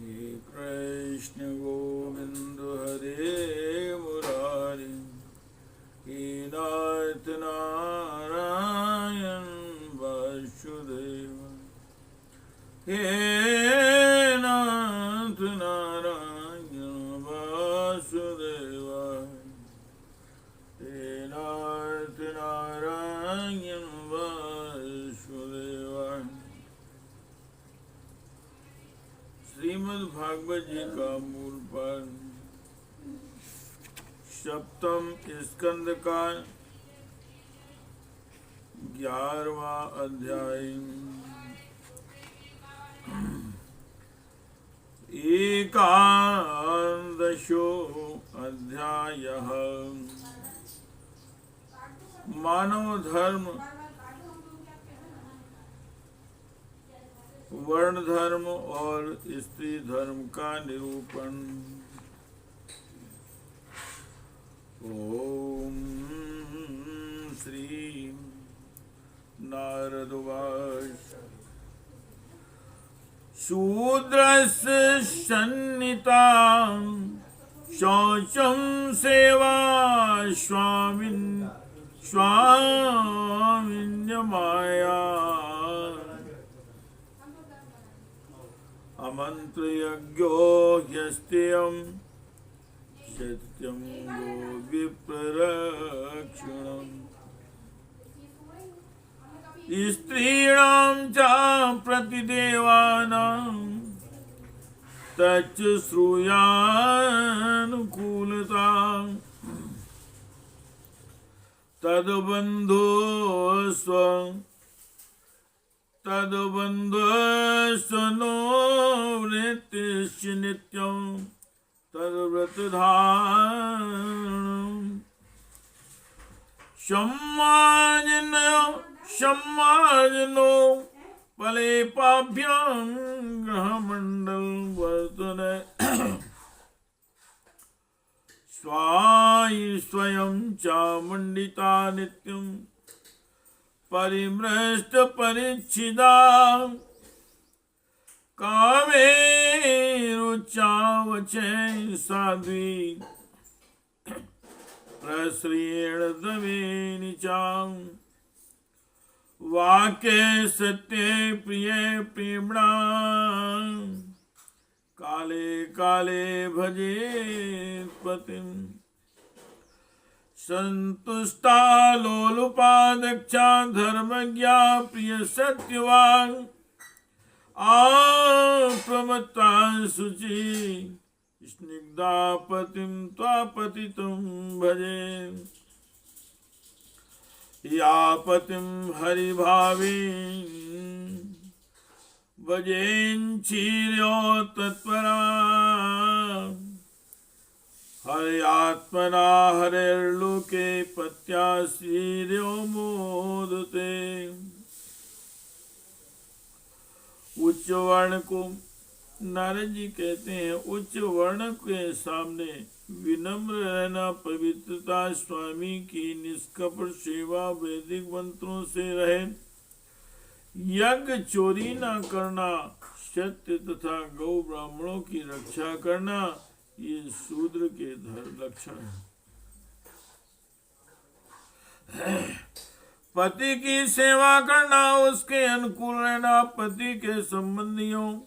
कृष्ण गोविंद हरे मुरारी, हे नाथ नारायण वासुदेव, हे नाथ नारायण वासुदेव, हे नाथ नारायण वासुदेव। श्रीमद् भागवत जी का मूल पाठ सप्तम स्कंद का 11वां अध्याय। एकादशो अध्यायः। मानव धर्म, वर्ण धर्म और स्त्री धर्म का निरूपण। ओम श्री नारद उवाच। शूद्रस्य सन्निता शौचं सेवा स्वामिन्यमाया, अमन्त्रयज्ञो ह्यस्त्यं सत्यं गो विप्ररक्षणम्। स्त्रीणां च प्रतिदेवानां तच्च श्रूयानुकूलता, तद्बन्धुस्वनो वृत्तिश्च नित्यं तद्व्रतधारणम्। सम्माजनो फलेपाभ्यां ग्रहमण्डलवर्तने स्वयं चामुण्डिता नित्यं परिमृष्टपरिच्छिदा, कामेरुच्चावचै साध्वी प्रश्रियेण दमेनि चां। वाक्ये सत्ये प्रिये प्रेम्णा, काले काले भजे पतिम्। संतुष्टा लोलुपा दक्षा धर्मज्ञा प्रिय सत्यवान, प्रमत्ता शुचि स्निग्धा पतिं त्वापतितं भजे। या पतिं हरिभावे भजेन्चीर्यो तत्परा, हरयात्मना हरेर्लोके पत्या श्रीर्यो मोदते। उच्च वर्ण को नारद जी कहते हैं, उच्च वर्ण के सामने विनम्र रहना, पवित्रता, स्वामी की निष्कपट सेवा, वैदिक मंत्रों से रहे, यज्ञ चोरी न करना, सत्य तथा गौ ब्राह्मणों की रक्षा करना, ये शूद्र के धर्म लक्षण है। पति की सेवा करना, उसके अनुकूल रहना, पति के संबंधियों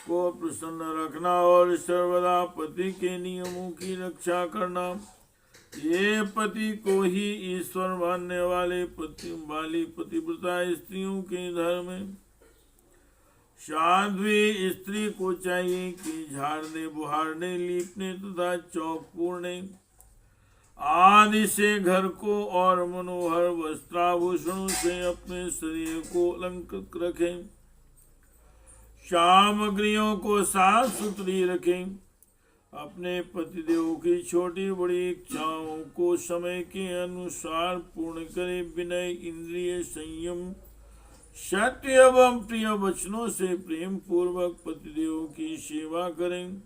को प्रसन्न रखना और सर्वदा पति के नियमों की रक्षा करना, ये पति को ही ईश्वर मानने वाली पतिव्रता स्त्रियों के धर्म है। साध्वी स्त्री को चाहिए कि झाड़ने, बुहारने, लीपने तथा चौक पूरने आदि से घर को और मनोहर वस्त्राभूषणों से अपने शरीर को अलंकृत रखें। सामग्रियों को साफ सुथरी रखें। अपने पतिदेव की छोटी बड़ी इच्छाओं को समय के अनुसार पूर्ण करें। विनय, इंद्रिय संयम, सत्य एवं प्रिय वचनों से प्रेम पूर्वक पतिदेव की सेवा करें।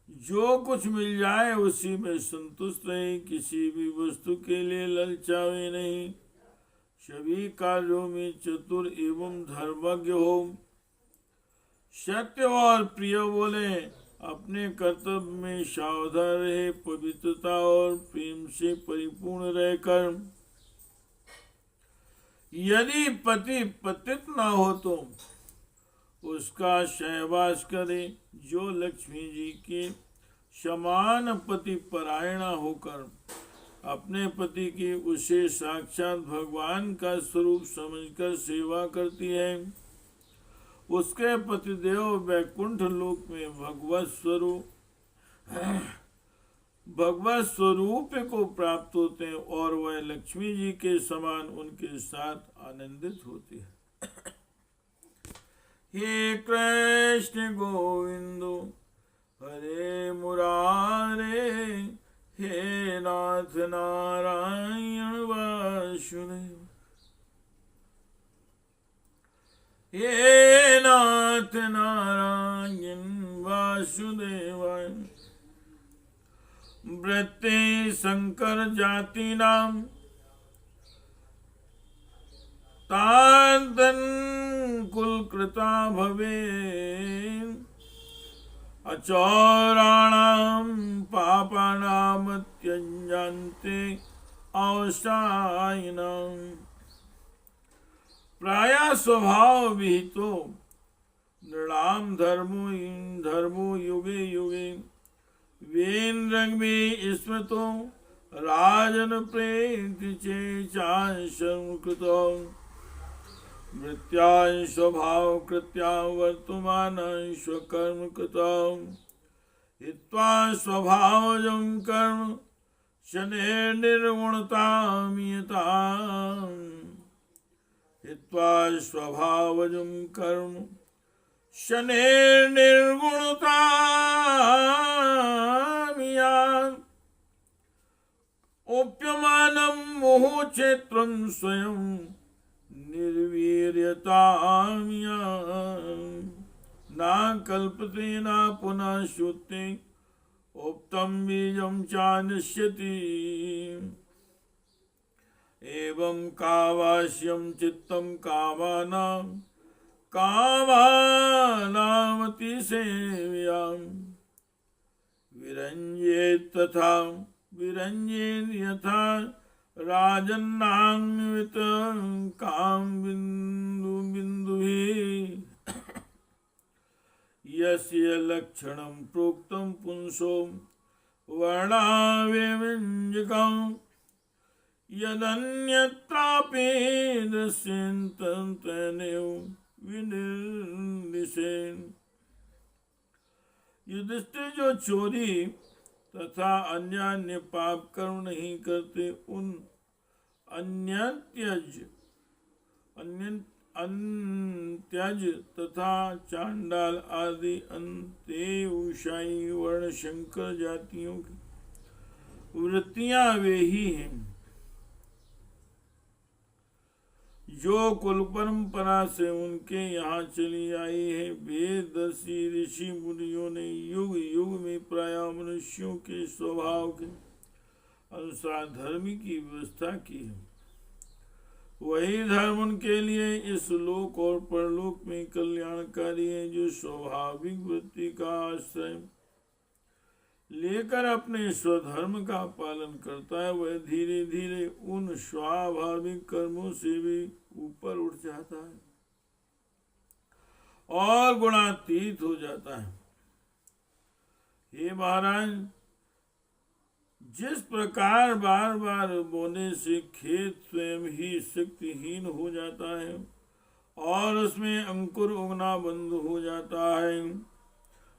जो कुछ मिल जाए उसी में संतुष्ट रहें। किसी भी वस्तु के लिए ललचावे नहीं। सभी कार्यों में चतुर एवं धर्मज्ञ हो। सत्य और प्रिय बोले, अपने कर्तव्य में सावधान रहे, पवित्रता और प्रेम से परिपूर्ण रहकर। यदि पति पतित न हो तो उसका सहवास करे। जो लक्ष्मी जी के समान पति परायण होकर अपने पति की उसे साक्षात भगवान का स्वरूप समझकर सेवा करती है, उसके पतिदेव वैकुंठ लोक में भगवत स्वरूप को प्राप्त होते हैं और वह लक्ष्मी जी के समान उनके साथ आनंदित होती है। हे कृष्ण गोविंदो हरे मुरारे, हे नाथ नारायण वासुदेव, हे नाथ नारायण वासुदेवाय। वृत्ति संकर जाति नाम तादन कुलकृता भवे, अचौराणाम पापानाम त्यजन्ते अवसायिनाम। प्राय स्वभाव विहितो नृणाम धर्मो युगे युगे, वेन रंग में स्मृतो राजन प्रेति चेचाशं कृतो। मृत्यां स्वभाव कृत्यां वर्तमानं स्वकर्म कृतं, हित्वा स्वभावजं कर्म शनैर्निर्गुणतां यताम्। हित्वा स्वभावजं कर्म शनैर्निर्गुणतां याम्। ओप्यमानं मोहक्षेत्रं स्वयं निर्वीर्यतां याम्। न कल्पते न पुनः श्रुते, उक्तं बीजं चानिश्यति। एवं कावास्यं चित्तं कामानामतिसेव्याम्। विरञ्जेत् तथा विरञ्जेन् यथा राजन्नान्वित काम बिंदु बिंदुभिः। यस्य लक्षणं प्रोक्तं पुंसो वर्णावेमञ्जकम्, यदन्यत्रापि दृश्यन्तं तदेव विनिर्दिशेन्। युधिष्ठिर जो चोरी तथा अन्य पाप कर्म नहीं करते, उन अन्त्यज तथा चांडाल आदि अंत्यवसायी वर्ण शंकर जातियों की वृत्तियां वे ही हैं जो कुल परंपरा से उनके यहाँ चली आई है। वेदर्शी ऋषि मुनियों ने युग युग में प्राय मनुष्यों के स्वभाव के अनुसार धर्म की व्यवस्था की है। वही धर्म उनके लिए इस लोक और परलोक में कल्याणकारी है। जो स्वाभाविक वृत्ति का आश्रय लेकर अपने स्वधर्म का पालन करता है, वह धीरे धीरे उन स्वाभाविक कर्मों से भी ऊपर उठ जाता है और गुणातीत हो जाता है। हे महाराज, जिस प्रकार बार बार बोने से खेत स्वयं ही शक्तिहीन हो जाता है और उसमें अंकुर उगना बंद हो जाता है,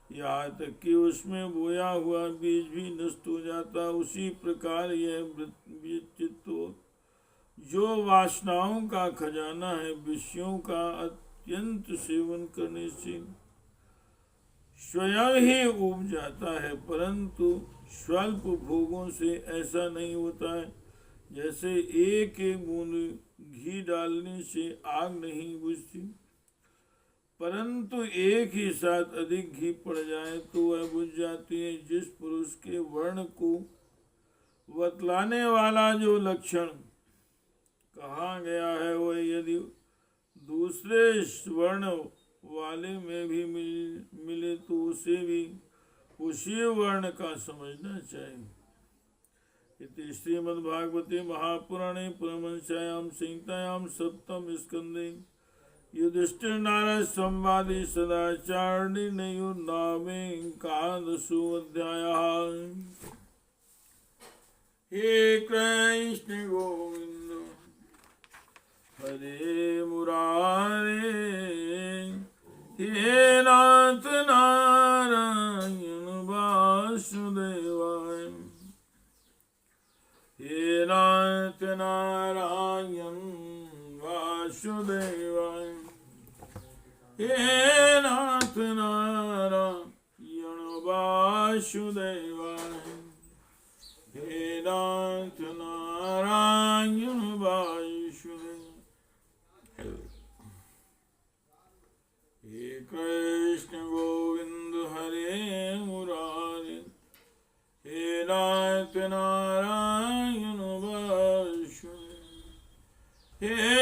यहाँ तक कि उसमें बोया हुआ बीज भी नष्ट हो जाता, उसी प्रकार यह चित्त जो वासनाओं का खजाना है, विषयों का अत्यंत सेवन करने से स्वयं ही उब जाता है। परंतु स्वल्प भोगों से ऐसा नहीं होता है। जैसे एक एक बूंद घी डालने से आग नहीं बुझती, परंतु एक ही साथ अधिक घी पड़ जाए तो वह बुझ जाती है। जिस पुरुष के वर्ण को बतलाने वाला जो लक्षण कहा गया है, वह यदि दूसरे वर्ण वाले में भी मिले तो उसे भी उसी वर्ण का समझना चाहिए। इति श्रीमद्भागवते महापुराणे परमहंस्यायां संहितायां सप्तम स्कंदे युधिष्ठिर नारद संवादे सदाचार निर्णयोर्नामेकादशो अध्यायः। हे कृष्ण गोविंद हरे मुरारे, हे नाथ नारायण वासुदेवाय, हे नाथ नारायण वासुदेवाय, हे नाथ नारायण वासुदेवाय, हे नाथ नारायण वासुदेवाय। हे कृष्ण गोविंद हरे मुरारे, हे नाथ नारायण वासुदेवाय, हे